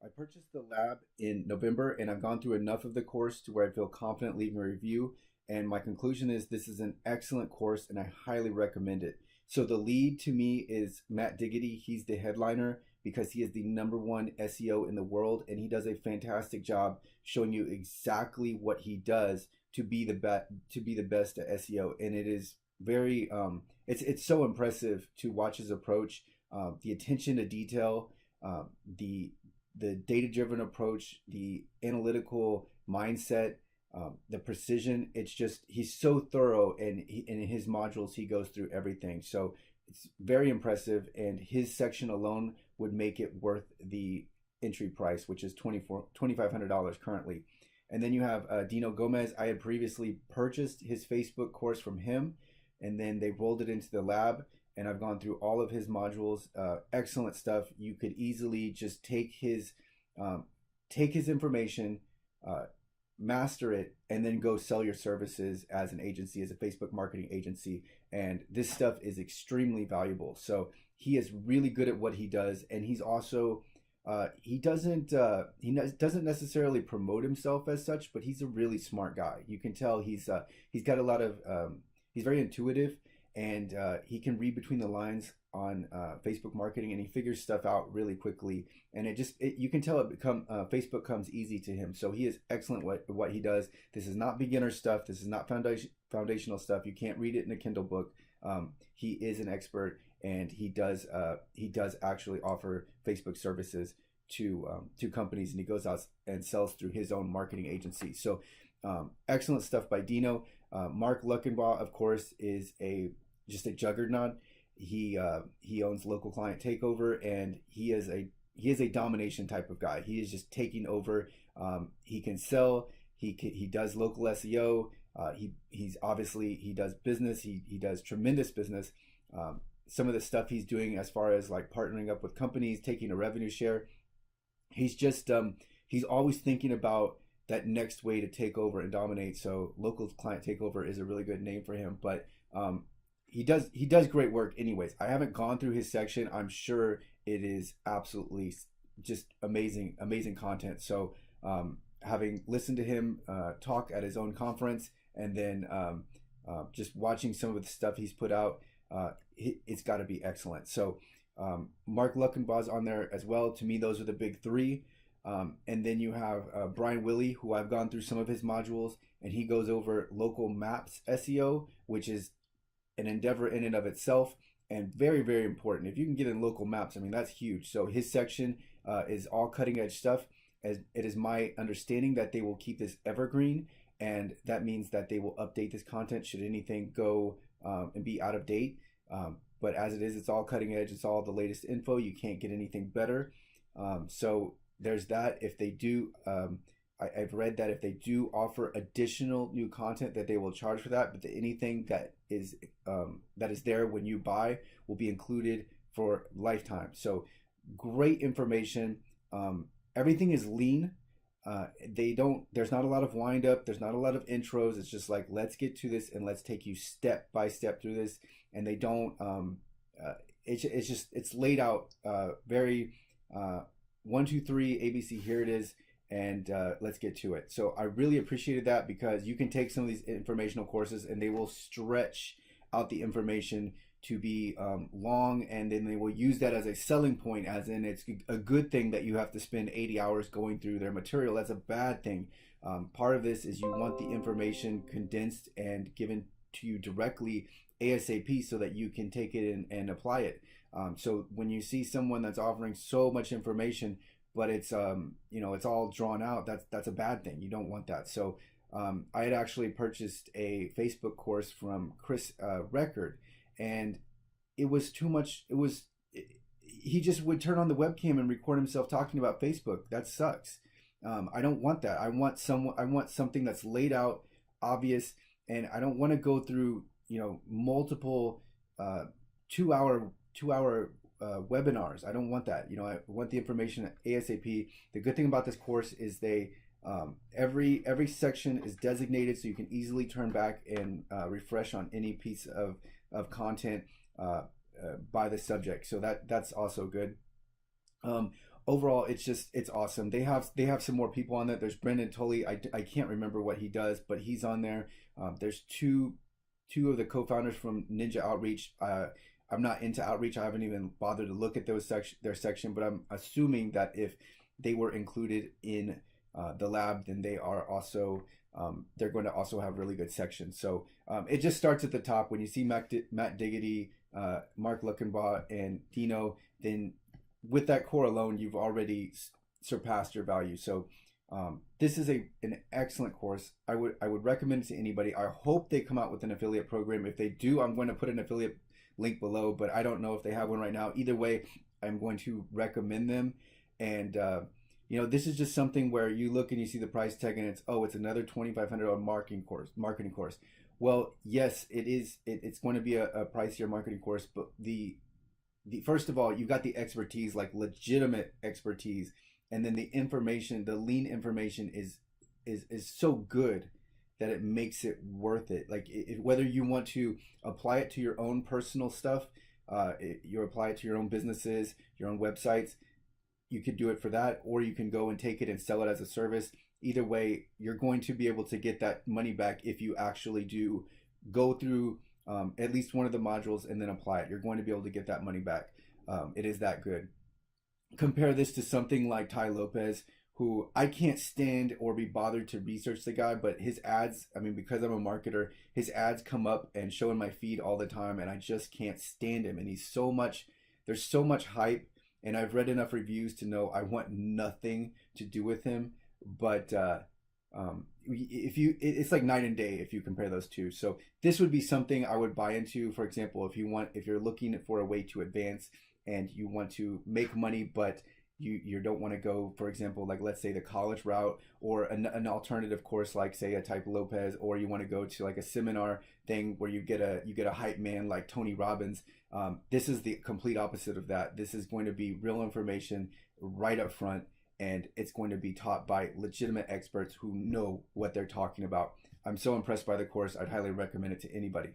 I purchased the lab in November and I've gone through enough of the course to where I feel confident leaving a review. And my conclusion is this is an excellent course and I highly recommend it. So the lead to me is Matt Diggity. He's the headliner because he is the #1 SEO in the world and he does a fantastic job showing you exactly what he does to be the best at SEO. And it is very it's so impressive to watch his approach, the attention to detail, the data driven approach, the analytical mindset, the precision. It's just he's so thorough, and in his modules he goes through everything. So it's very impressive, and his section alone would make it worth the entry price, which is $2,500 currently. And then you have Dino Gomez. I had previously purchased his Facebook course from him, and then they rolled it into the lab and I've gone through all of his modules. Excellent stuff. You could easily just take his information, master it, and then go sell your services as an agency, as a Facebook marketing agency. And this stuff is extremely valuable. So he is really good at what he does, and he's also he doesn't necessarily promote himself as such, but he's a really smart guy. You can tell he's got a lot of he's very intuitive, and he can read between the lines on Facebook marketing, and he figures stuff out really quickly. And you can tell Facebook comes easy to him. So he is excellent what he does. This is not beginner stuff. This is not foundational stuff. You can't read it in a Kindle book. He is an expert, and he does actually offer Facebook services to companies, and he goes out and sells through his own marketing agency. So excellent stuff by Dino. Mark Luckenbaugh, of course, is just a juggernaut. He owns Local Client Takeover, and he is a domination type of guy. He is just taking over. He can sell. He does local SEO. He does business. He does tremendous business. Some of the stuff he's doing as far as like partnering up with companies, taking a revenue share. He's always thinking about that next way to take over and dominate. So Local Client Takeover is a really good name for him. But he does great work anyways. I haven't gone through his section. I'm sure it is absolutely just amazing content. So having listened to him talk at his own conference, and then just watching some of the stuff he's put out, it's got to be excellent. So Mark Luckenbaugh's on there as well. To me, those are the big three. And then you have Brian Willey, who I've gone through some of his modules, and he goes over local maps SEO, which is an endeavor in and of itself, and very, very important. If you can get in local maps, I mean, that's huge. So his section is all cutting edge stuff. As it is my understanding that they will keep this evergreen, and that means that they will update this content should anything go and be out of date. But as it is, it's all cutting edge. It's all the latest info. You can't get anything better. So there's that. If they do, I've read that if they do offer additional new content, that they will charge for that. But anything that is there when you buy will be included for lifetime. So great information. Everything is lean. There's not a lot of wind up. There's not a lot of intros. It's just like, let's get to this and let's take you step by step through this. And they don't, it's laid out very 1, 2, 3 ABC, here it is, and let's get to it. So I really appreciated that, because you can take some of these informational courses and they will stretch out the information to be long, and then they will use that as a selling point, as in it's a good thing that you have to spend 80 hours going through their material. That's a bad thing. Part of this is you want the information condensed and given to you directly ASAP, so that you can take it and apply it. So when you see someone that's offering so much information, but it's it's all drawn out, that's a bad thing. You don't want that. So I had actually purchased a Facebook course from Chris Record, and it was too much. He just would turn on the webcam and record himself talking about Facebook. That sucks. I don't want that. I want something that's laid out, obvious, and I don't want to go through multiple 2-hour webinars. I don't want that. I want the information ASAP. The good thing about this course is every section is designated, so you can easily turn back and refresh on any piece of content by the subject. So that's also good. overall, it's awesome. They have some more people on there. There's Brendan Tully. I can't remember what he does, but he's on there. There's two of the co-founders from Ninja Outreach. I'm not into outreach. I haven't even bothered to look at their section, but I'm assuming that if they were included in the lab, then they are also they're going to also have really good sections. So it just starts at the top. When you see Matt Diggity, Mark Luckenbaugh, and Dino, then with that core alone, you've already surpassed your value. So this is an excellent course. I would recommend it to anybody. I hope they come out with an affiliate program. If they do, I'm going to put an affiliate link below, but I don't know if they have one right now. Either way, I'm going to recommend them. And this is just something where you look and you see the price tag and it's another $2,500 marketing course. Well, yes, it is. It's going to be a pricier marketing course, but the first of all, you've got the expertise, like legitimate expertise, and then the information, the lean information is so good that it makes it worth it. Like whether you want to apply it to your own personal stuff, you apply it to your own businesses, your own websites, you could do it for that, or you can go and take it and sell it as a service. Either way, you're going to be able to get that money back if you actually do go through at least one of the modules and then apply it. You're going to be able to get that money back. It is that good. Compare this to something like Ty Lopez, who I can't stand or be bothered to research the guy, but his ads, I mean, because I'm a marketer, his ads come up and show in my feed all the time, and I just can't stand him. And there's so much hype, and I've read enough reviews to know I want nothing to do with him. But it's like night and day if you compare those two. So this would be something I would buy into. For example, if you're looking for a way to advance and you want to make money, but you don't want to go, for example, like let's say the college route, or an alternative course like say a Type Lopez, or you want to go to like a seminar thing where you get a hype man like Tony Robbins. This is the complete opposite of that. This is going to be real information right up front, and it's going to be taught by legitimate experts who know what they're talking about. I'm so impressed by the course. I'd highly recommend it to anybody.